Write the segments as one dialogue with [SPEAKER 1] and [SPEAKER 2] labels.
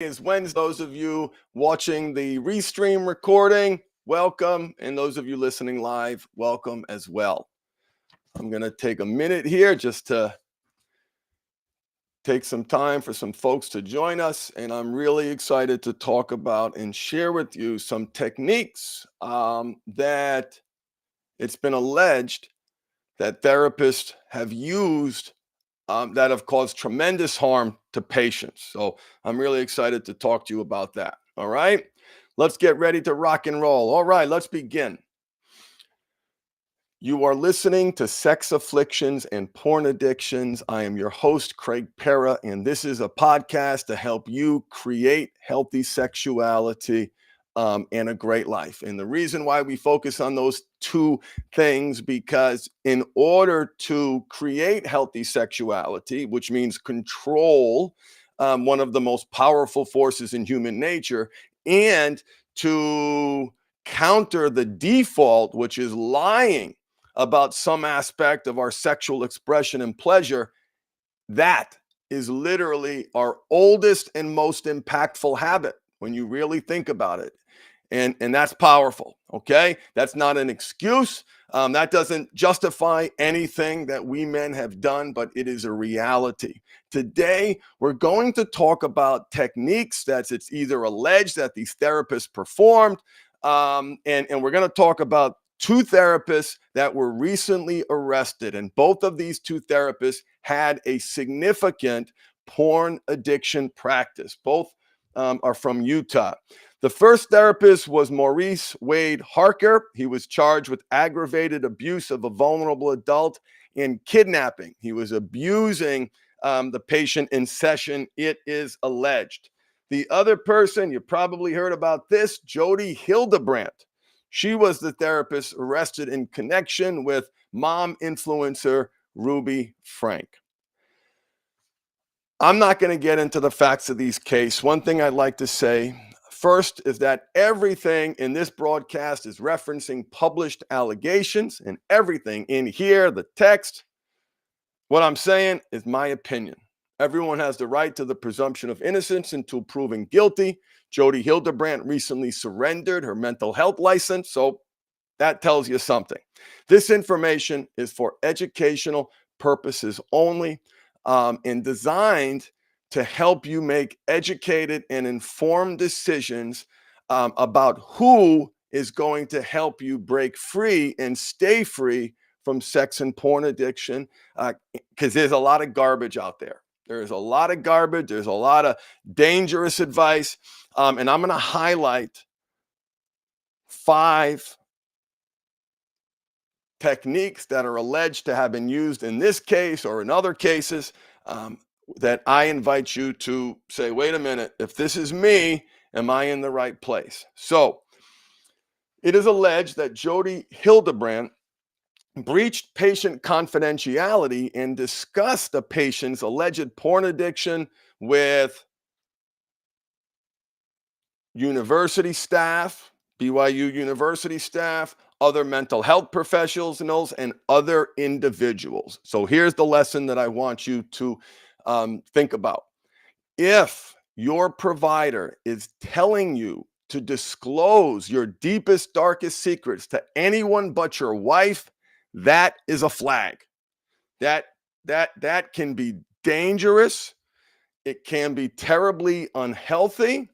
[SPEAKER 1] Is Wednesday. Those of you watching the restream recording, welcome. And those of you listening live, welcome as well. I'm going to take a minute here just to take some time for some folks to join us. And I'm really excited to talk about and share with you some techniques that it's been alleged that therapists have used that have caused tremendous harm to patients. So I'm really excited to talk to you about that. All right, let's get ready to rock and roll. All right, let's begin. You are listening to Sex Afflictions and Porn Addictions. I am your host, Craig Pera, and this is a podcast to help you create healthy sexuality and a great life. And the reason why we focus on those two things, because in order to create healthy sexuality, which means control one of the most powerful forces in human nature, and to counter the default, which is lying about some aspect of our sexual expression and pleasure, that is literally our oldest and most impactful habit when you really think about it. And that's powerful, okay? That's not an excuse. That doesn't justify anything that we men have done, but it is a reality. Today, we're going to talk about techniques that it's either alleged that these therapists performed, and we're going to talk about two therapists that were recently arrested. And both of these two therapists had a significant porn addiction practice. Both are from Utah. The first therapist was Maurice Wade Harker. He was charged with aggravated abuse of a vulnerable adult and kidnapping. He was abusing the patient in session, it is alleged. The other person, you probably heard about this, Jody Hildebrandt. She was the therapist arrested in connection with mom influencer Ruby Frank. I'm not going to get into the facts of these cases. One thing I'd like to say first is that everything in this broadcast is referencing published allegations, and everything in here, the text, what I'm saying is my opinion. Everyone has the right to the presumption of innocence until proven guilty. Jody Hildebrandt recently surrendered her mental health license, so that tells you something. This information is for educational purposes only, and designed to help you make educated and informed decisions about who is going to help you break free and stay free from sex and porn addiction, because there's a lot of garbage out there. There's a lot of garbage. There's a lot of dangerous advice. And I'm going to highlight 5 techniques that are alleged to have been used in this case or in other cases, that I invite you to say, wait a minute, if this is me, am I in the right place? So it is alleged that Jody Hildebrandt breached patient confidentiality and discussed a patient's alleged porn addiction with university staff, BYU university staff, other mental health professionals, and other individuals. So here's the lesson that I want you to think about. If your provider is telling you to disclose your deepest, darkest secrets to anyone but your wife, that is a flag. That can be dangerous. It can be terribly unhealthy,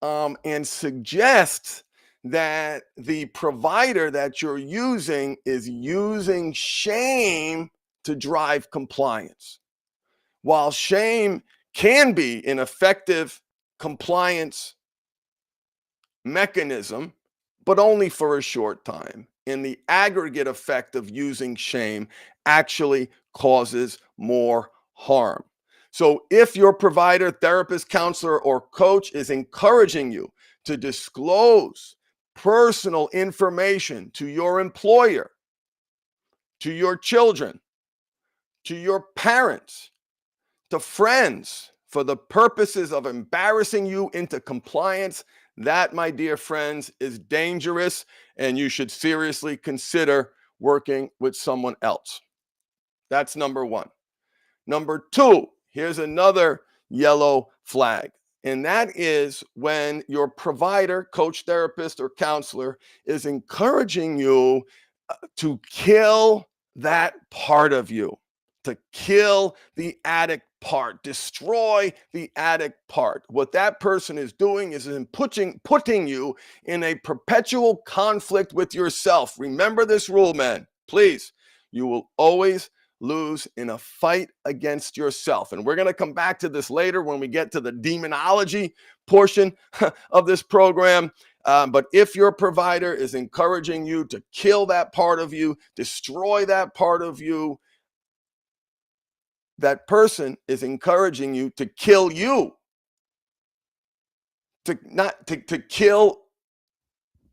[SPEAKER 1] and suggests that the provider that you're using is using shame to drive compliance. While shame can be an effective compliance mechanism, but only for a short time. And the aggregate effect of using shame actually causes more harm. So if your provider, therapist, counselor, or coach is encouraging you to disclose personal information to your employer, to your children, to your parents, to friends, for the purposes of embarrassing you into compliance, that, my dear friends, is dangerous, and you should seriously consider working with someone else. That's number one. Number two, here's another yellow flag. And that is when your provider, coach, therapist, or counselor is encouraging you to kill that part of you, to kill the addict part, destroy the addict part. What that person is doing is putting you in a perpetual conflict with yourself. Remember this rule, man. Please, you will always lose in a fight against yourself. And we're going to come back to this later when we get to the demonology portion of this program. But if your provider is encouraging you to kill that part of you, destroy that part of you, that person is encouraging you to kill you, to kill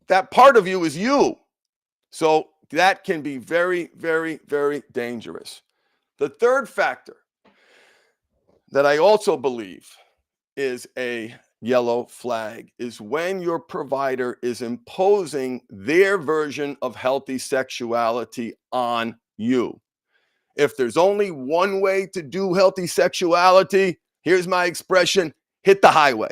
[SPEAKER 1] that part of you is you. So that can be very, very, very dangerous. The third factor that I also believe is a yellow flag is when your provider is imposing their version of healthy sexuality on you. If there's only one way to do healthy sexuality, here's my expression, hit the highway.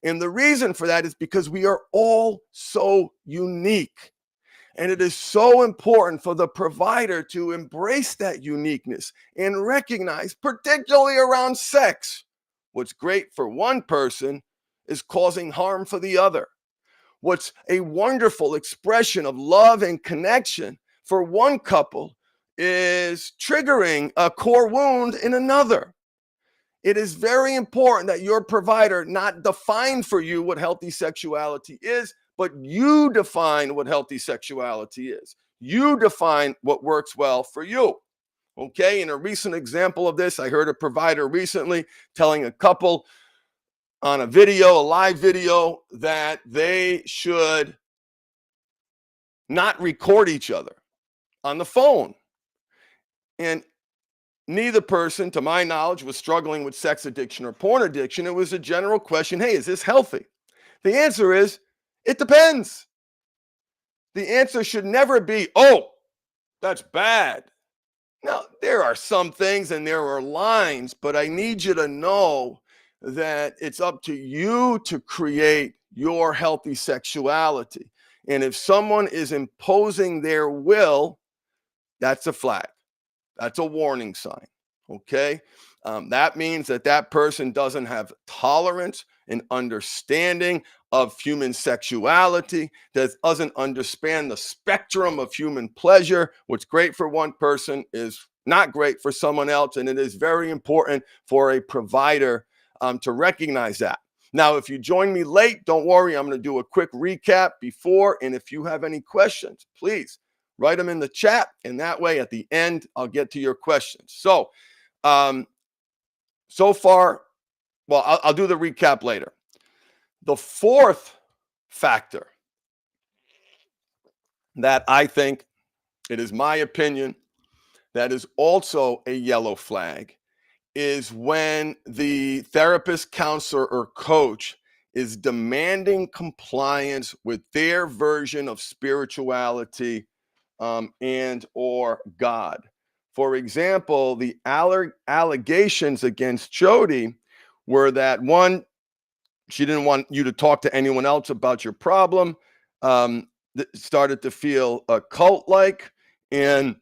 [SPEAKER 1] And the reason for that is because we are all so unique. And it is so important for the provider to embrace that uniqueness and recognize, particularly around sex, what's great for one person is causing harm for the other. What's a wonderful expression of love and connection for one couple is triggering a core wound in another. It is very important that your provider not define for you what healthy sexuality is, but you define what healthy sexuality is. You define what works well for you. Okay, in a recent example of this, I heard a provider recently telling a couple on a video, a live video, that they should not record each other on the phone. And neither person, to my knowledge, was struggling with sex addiction or porn addiction. It was a general question, hey, is this healthy? The answer is, it depends. The answer should never be, oh, that's bad. Now, there are some things and there are lines, but I need you to know that it's up to you to create your healthy sexuality. And if someone is imposing their will, that's a flag. That's a warning sign. Okay. That means that that person doesn't have tolerance and understanding of human sexuality, that doesn't understand the spectrum of human pleasure. What's great for one person is not great for someone else. And it is very important for a provider to recognize that. Now, if you join me late, don't worry. I'm going to do a quick recap before. And if you have any questions, please write them in the chat. And that way, at the end, I'll get to your questions. So far, well, I'll do the recap later. The fourth factor that I think, it is my opinion, that is also a yellow flag is when the therapist, counselor, or coach is demanding compliance with their version of spirituality and or God. For example, the allegations against Jody were that, one, she didn't want you to talk to anyone else about your problem, started to feel cult-like, and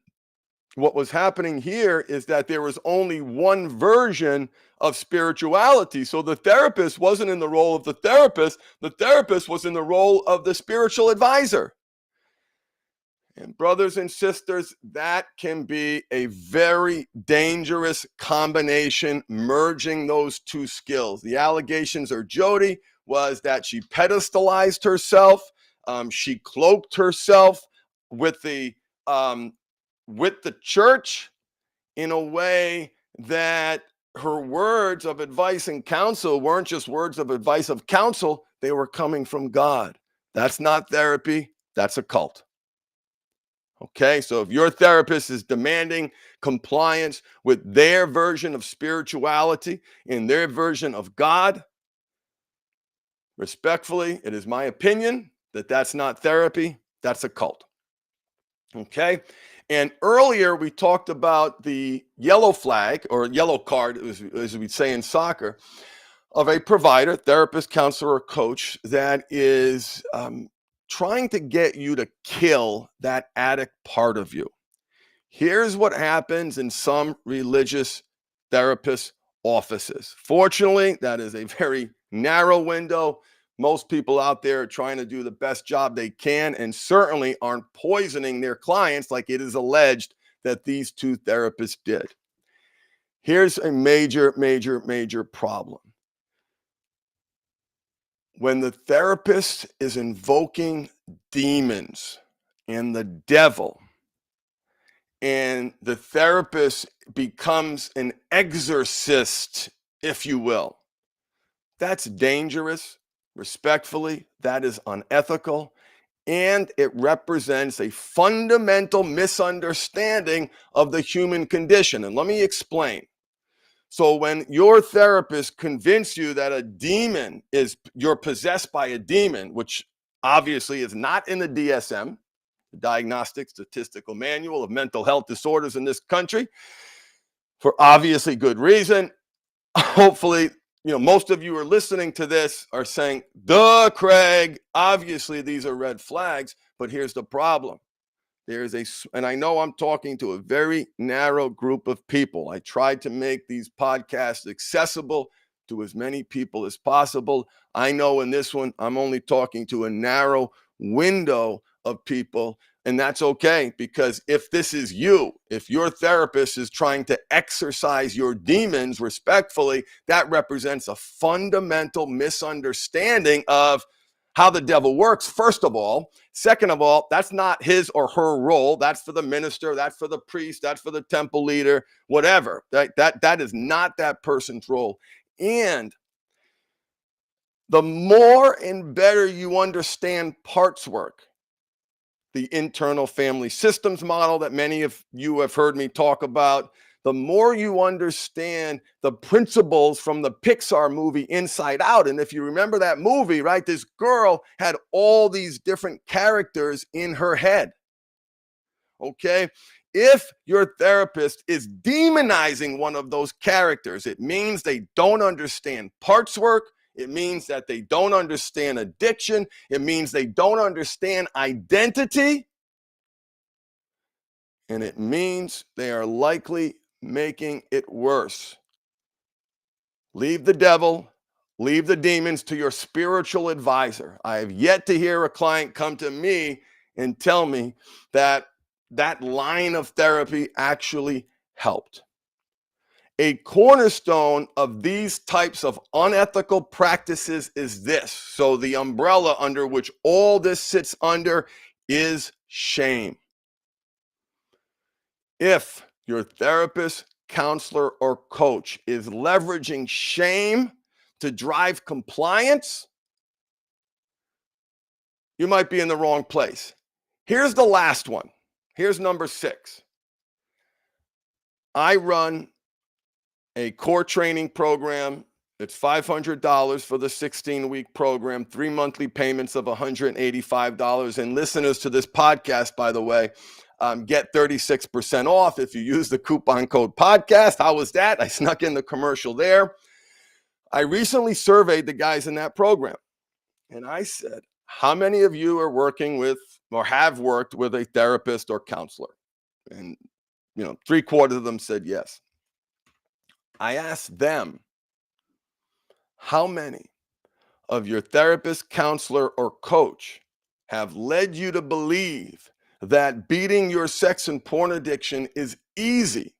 [SPEAKER 1] what was happening here is that there was only one version of spirituality. So the therapist wasn't in the role of the therapist was in the role of the spiritual advisor. And brothers and sisters, that can be a very dangerous combination, merging those two skills. The allegations of Jody was that she pedestalized herself. She cloaked herself with the church in a way that her words of advice and counsel weren't just words of advice of counsel, they were coming from God. That's not therapy, that's a cult. Okay, so if your therapist is demanding compliance with their version of spirituality and their version of God, respectfully, it is my opinion that that's not therapy, that's a cult. Okay, and earlier we talked about the yellow flag or yellow card, as we'd say in soccer, of a provider, therapist, counselor, or coach that is trying to get you to kill that addict part of you. Here's what happens in some religious therapist offices. Fortunately, that is a very narrow window. Most people out there are trying to do the best job they can and certainly aren't poisoning their clients like it is alleged that these two therapists did. Here's a major, major, major problem. When the therapist is invoking demons and the devil, and the therapist becomes an exorcist, if you will, that's dangerous. Respectfully, that is unethical. And it represents a fundamental misunderstanding of the human condition. And let me explain. So when your therapist convinces you that a demon you're possessed by a demon, which obviously is not in the DSM, the Diagnostic Statistical Manual of Mental Health Disorders in this country, for obviously good reason. Hopefully, most of you are listening to this are saying, duh, Craig, obviously these are red flags, but here's the problem. And I know I'm talking to a very narrow group of people. I tried to make these podcasts accessible to as many people as possible. I know in this one, I'm only talking to a narrow window of people, and that's okay, because if this is you, if your therapist is trying to exorcise your demons respectfully, that represents a fundamental misunderstanding of how the devil works, first of all. Second of all, that's not his or her role. That's for the minister, that's for the priest, that's for the temple leader, whatever. That is not that person's role. And the more and better you understand parts work, the internal family systems model that many of you have heard me talk about, the more you understand the principles from the Pixar movie Inside Out. And if you remember that movie, right, this girl had all these different characters in her head. Okay? If your therapist is demonizing one of those characters, it means they don't understand parts work. It means that they don't understand addiction. It means they don't understand identity. And it means they are likely making it worse. Leave the devil, leave the demons to your spiritual advisor. I have yet to hear a client come to me and tell me that that line of therapy actually helped. A cornerstone of these types of unethical practices is this. So the umbrella under which all this sits under is shame. If your therapist, counselor, or coach is leveraging shame to drive compliance, you might be in the wrong place. Here's the last one. Here's number 6. I run a core training program. It's $500 for the 16-week program, 3 monthly payments of $185. And listeners to this podcast, by the way, get 36% off if you use the coupon code podcast. How was that? I snuck in the commercial there. I recently surveyed the guys in that program, and I said, how many of you are working with or have worked with a therapist or counselor? And 3/4 of them said yes. I asked them, how many of your therapist, counselor, or coach have led you to believe that beating your sex and porn addiction is easy?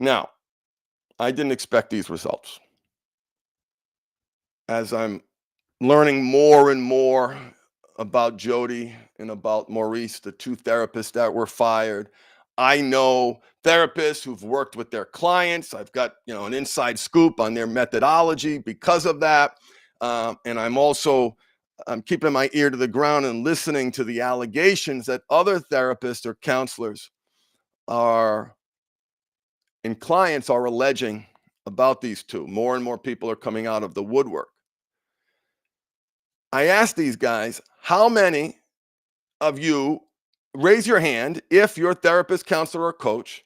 [SPEAKER 1] Now, I didn't expect these results. As I'm learning more and more about Jody and about Maurice, the two therapists that were fired, I know therapists who've worked with their clients. I've got an inside scoop on their methodology because of that. And I'm keeping my ear to the ground and listening to the allegations that other therapists or counselors and clients are alleging about these two. More and more people are coming out of the woodwork. I asked these guys, how many of you, raise your hand if your therapist, counselor, or coach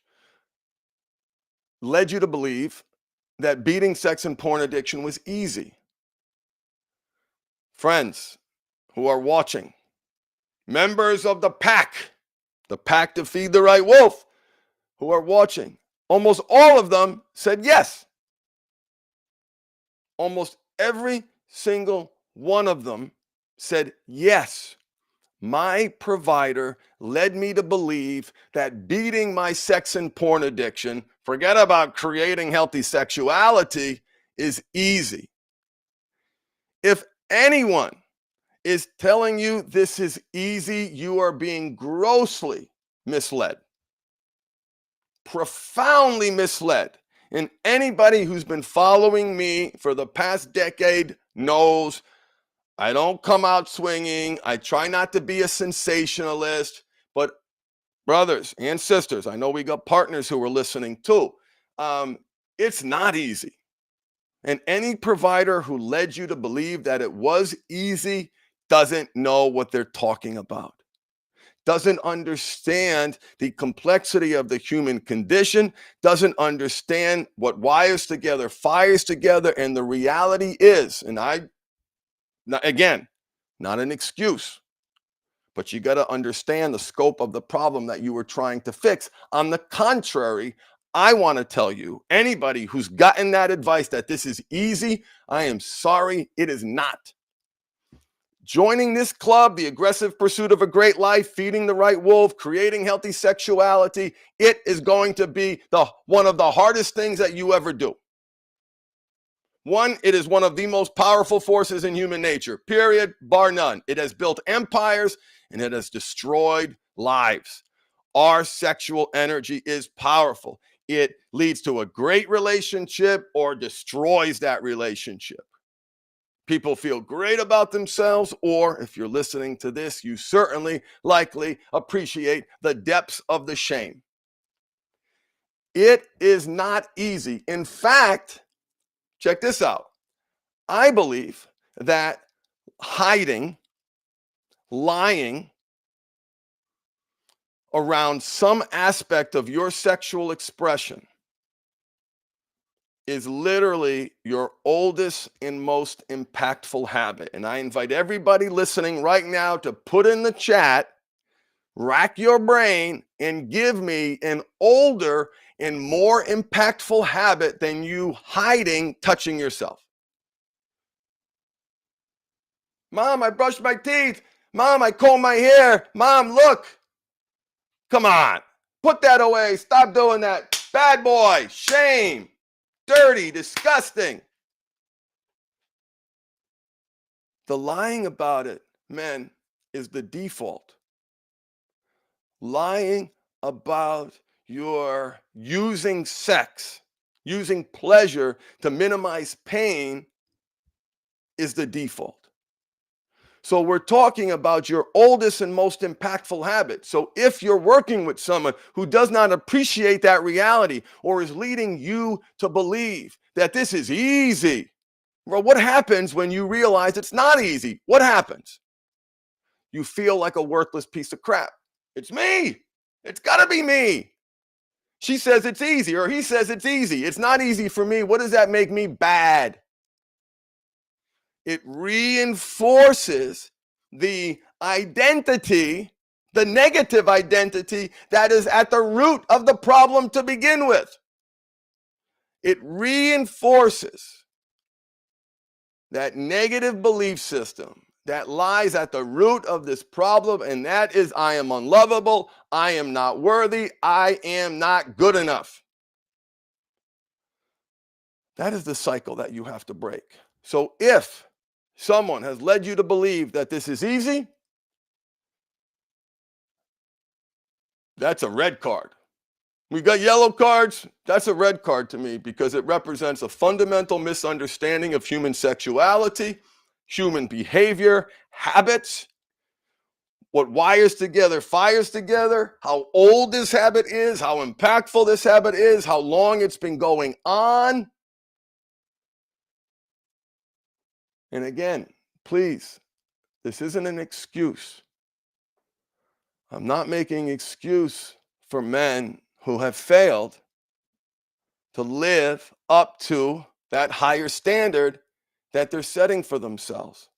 [SPEAKER 1] led you to believe that beating sex and porn addiction was easy. Friends who are watching, members of the pack to feed the right wolf, who are watching, almost all of them said yes. Almost every single one of them said yes. My provider led me to believe that beating my sex and porn addiction, forget about creating healthy sexuality, is easy. If anyone is telling you this is easy, you are being grossly misled, profoundly misled. And anybody who's been following me for the past decade knows I don't come out swinging. I try not to be a sensationalist. But brothers and sisters, I know we got partners who are listening too. It's not easy. And any provider who led you to believe that it was easy doesn't know what they're talking about, doesn't understand the complexity of the human condition, doesn't understand what wires together, fires together. And the reality is, and again, not an excuse, but you got to understand the scope of the problem that you were trying to fix. On the contrary, I want to tell you, anybody who's gotten that advice that this is easy, I am sorry, it is not. Joining this club, the aggressive pursuit of a great life, feeding the right wolf, creating healthy sexuality, it is going to be one of the hardest things that you ever do. One, it is one of the most powerful forces in human nature, period, bar none. It has built empires and it has destroyed lives. Our sexual energy is powerful. It leads to a great relationship or destroys that relationship. People feel great about themselves, or if you're listening to this, you certainly likely appreciate the depths of the shame. It is not easy. In fact, check this out. I believe that hiding, lying around some aspect of your sexual expression is literally your oldest and most impactful habit. And I invite everybody listening right now to put in the chat, rack your brain, and give me an older and more impactful habit than you hiding touching yourself. Mom, I brushed my teeth. Mom, I comb my hair. Mom, look. Come on. Put that away. Stop doing that. Bad boy. Shame. Dirty. Disgusting. The lying about it, men, is the default. Lying about your using sex, using pleasure to minimize pain is the default. So we're talking about your oldest and most impactful habit. So if you're working with someone who does not appreciate that reality or is leading you to believe that this is easy, well, what happens when you realize it's not easy? What happens? You feel like a worthless piece of crap. It's me. It's got to be me. She says it's easy, or he says it's easy. It's not easy for me. What does that make me bad? It reinforces the identity, the negative identity that is at the root of the problem to begin with. It reinforces that negative belief system that lies at the root of this problem, and that is, I am unlovable, I am not worthy, I am not good enough. That is the cycle that you have to break. So if someone has led you to believe that this is easy, that's a red card. We got yellow cards. That's a red card to me because it represents a fundamental misunderstanding of human sexuality, human behavior, habits, what wires together, fires together, how old this habit is, how impactful this habit is, how long it's been going on. And again, please, this isn't an excuse. I'm not making excuse for men who have failed to live up to that higher standard that they're setting for themselves.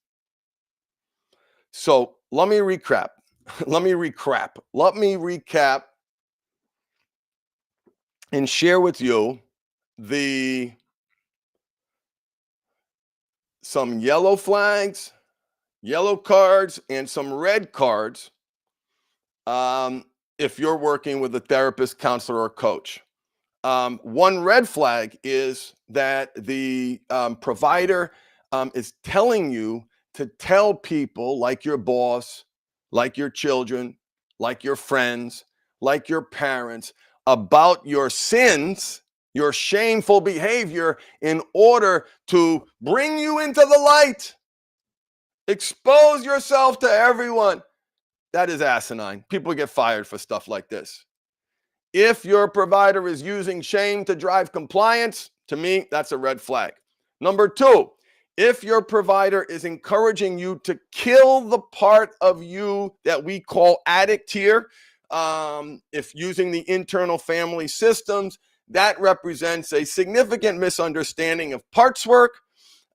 [SPEAKER 1] So let me recap. Let me recap and share with you the some yellow flags, yellow cards, and some red cards if you're working with a therapist, counselor, or coach. One red flag is that the provider is telling you to tell people like your boss, like your children, like your friends, like your parents about your sins, your shameful behavior in order to bring you into the light. Expose yourself to everyone. That is asinine. People get fired for stuff like this. If your provider is using shame to drive compliance, to me, that's a red flag. Number two, if your provider is encouraging you to kill the part of you that we call addict here, if using the internal family systems, that represents a significant misunderstanding of parts work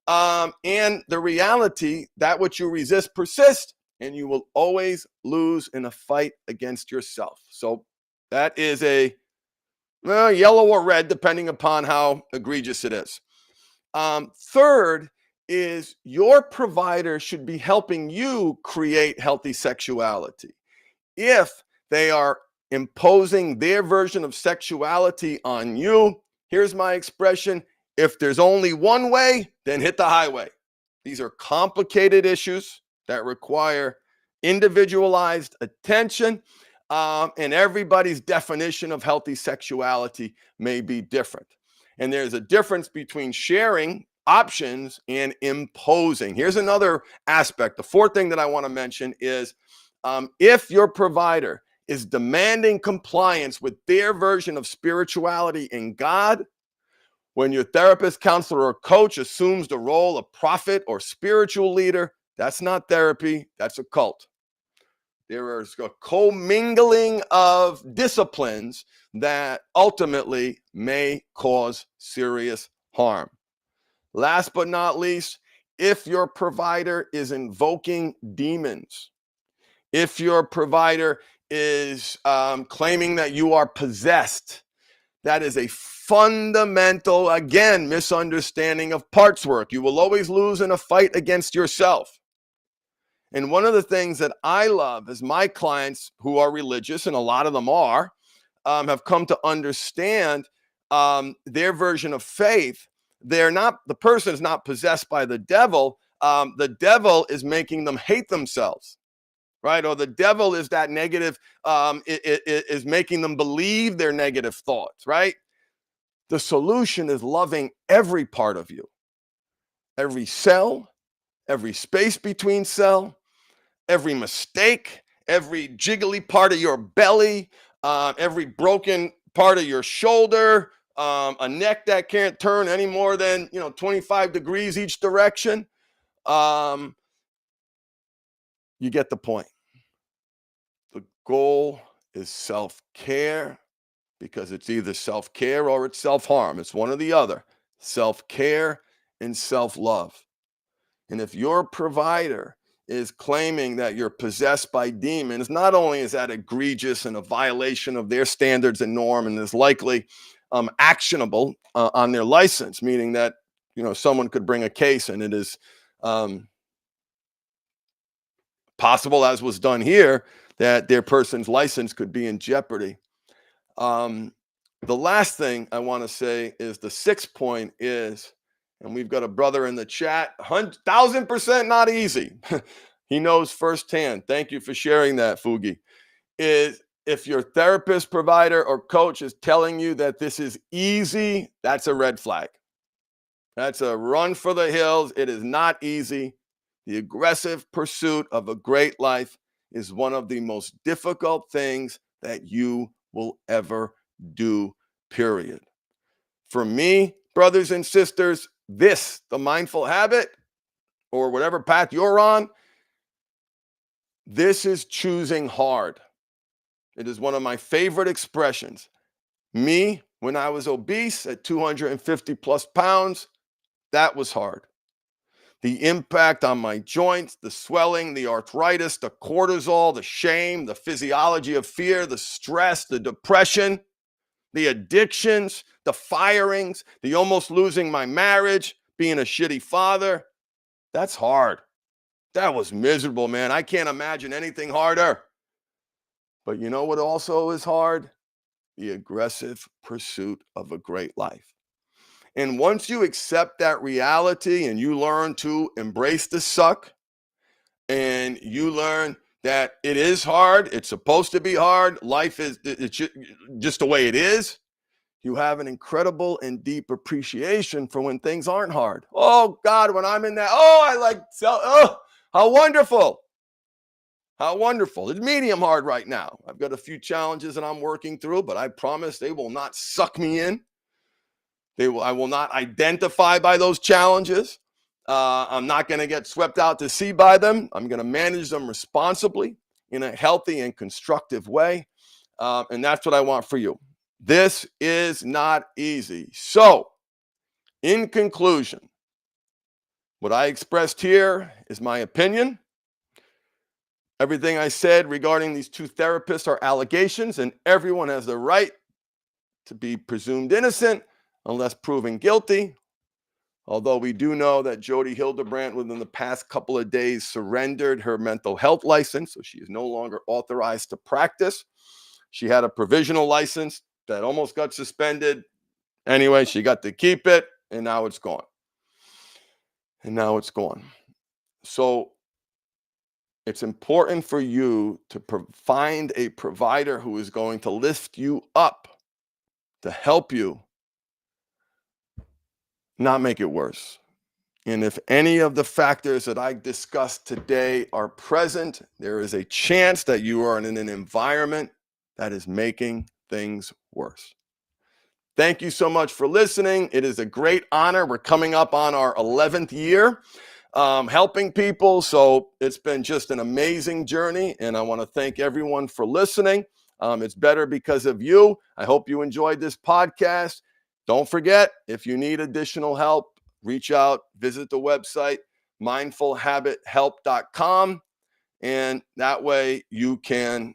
[SPEAKER 1] and the reality that what you resist persists, and you will always lose in a fight against yourself. So that is a yellow or red, depending upon how egregious it is. Third is your provider should be helping you create healthy sexuality. If they are imposing their version of sexuality on you, here's my expression: if there's only one way, then hit the highway. These are complicated issues that require individualized attention, and everybody's definition of healthy sexuality may be different. And there's a difference between sharing options and imposing. Here's another aspect. The fourth thing that I want to mention is if your provider is demanding compliance with their version of spirituality and God, when your therapist, counselor, or coach assumes the role of prophet or spiritual leader, that's not therapy, that's a cult. There is a commingling of disciplines that ultimately may cause serious harm. Last but not least, if your provider is invoking demons, if your provider is claiming that you are possessed, that is a fundamental, again, misunderstanding of parts work. You will always lose in a fight against yourself. And one of the things that I love is my clients who are religious, and a lot of them are, have come to understand their version of faith. The person is not possessed by the devil. The devil is making them hate themselves, right? Or the devil is that negative, is making them believe their negative thoughts, right? The solution is loving every part of you, every cell, every space between cell, every mistake, every jiggly part of your belly, every broken part of your shoulder, a neck that can't turn any more than 25 degrees each direction. You get the point. The goal is self-care, because it's either self-care or it's self-harm. It's one or the other. Self-care and self-love. And if your provider is claiming that you're possessed by demons, not only is that egregious and a violation of their standards and norm, and is likely actionable on their license, meaning that someone could bring a case and it is possible, as was done here, that their person's license could be in jeopardy. The last thing I want to say is the sixth point is, and we've got a brother in the chat, 1,000% not easy. He knows firsthand. Thank you for sharing that, Fugi. Is if your therapist, provider, or coach is telling you that this is easy, that's a red flag. That's a run for the hills. It is not easy. The aggressive pursuit of a great life is one of the most difficult things that you will ever do, period. For me, brothers and sisters, the mindful habit, or whatever path you're on, this is choosing hard. It is one of my favorite expressions. Me When I was obese at 250 plus pounds, that was hard. The impact on my joints, the swelling, the arthritis, the cortisol, the shame, the physiology of fear, the stress, the depression, the addictions, the firings, the almost losing my marriage, being a shitty father. That's hard. That was miserable, man. I can't imagine anything harder. But you know what also is hard? The aggressive pursuit of a great life. And once you accept that reality and you learn to embrace the suck and you learn that it is hard, it's supposed to be hard, life is it's just the way it is, you have an incredible and deep appreciation for when things aren't hard. Oh God, when I'm in that, how wonderful. How wonderful. It's medium hard right now. I've got a few challenges that I'm working through, but I promise they will not suck me in. I will not identify by those challenges. I'm not going to get swept out to sea by them. I'm going to manage them responsibly in a healthy and constructive way. And that's what I want for you. This is not easy. So, in conclusion, what I expressed here is my opinion. Everything I said regarding these two therapists are allegations, and everyone has the right to be presumed innocent unless proven guilty. Although we do know that Jody Hildebrandt, within the past couple of days, surrendered her mental health license, so she is no longer authorized to practice. She had a provisional license that almost got suspended. Anyway, she got to keep it, and now it's gone. So it's important for you to find a provider who is going to lift you up, to help you not make it worse. And if any of the factors that I discussed today are present, there is a chance that you are in an environment that is making things worse. Thank you so much for listening. It is a great honor. We're coming up on our 11th year helping people. So it's been just an amazing journey. And I want to thank everyone for listening. It's better because of you. I hope you enjoyed this podcast. Don't forget, if you need additional help, reach out, visit the website, mindfulhabithelp.com. And that way you can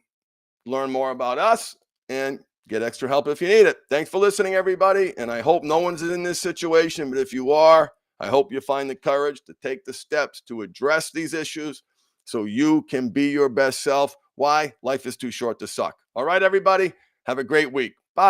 [SPEAKER 1] learn more about us and get extra help if you need it. Thanks for listening, everybody. And I hope no one's in this situation, but if you are, I hope you find the courage to take the steps to address these issues so you can be your best self. Why? Life is too short to suck. All right, everybody, have a great week.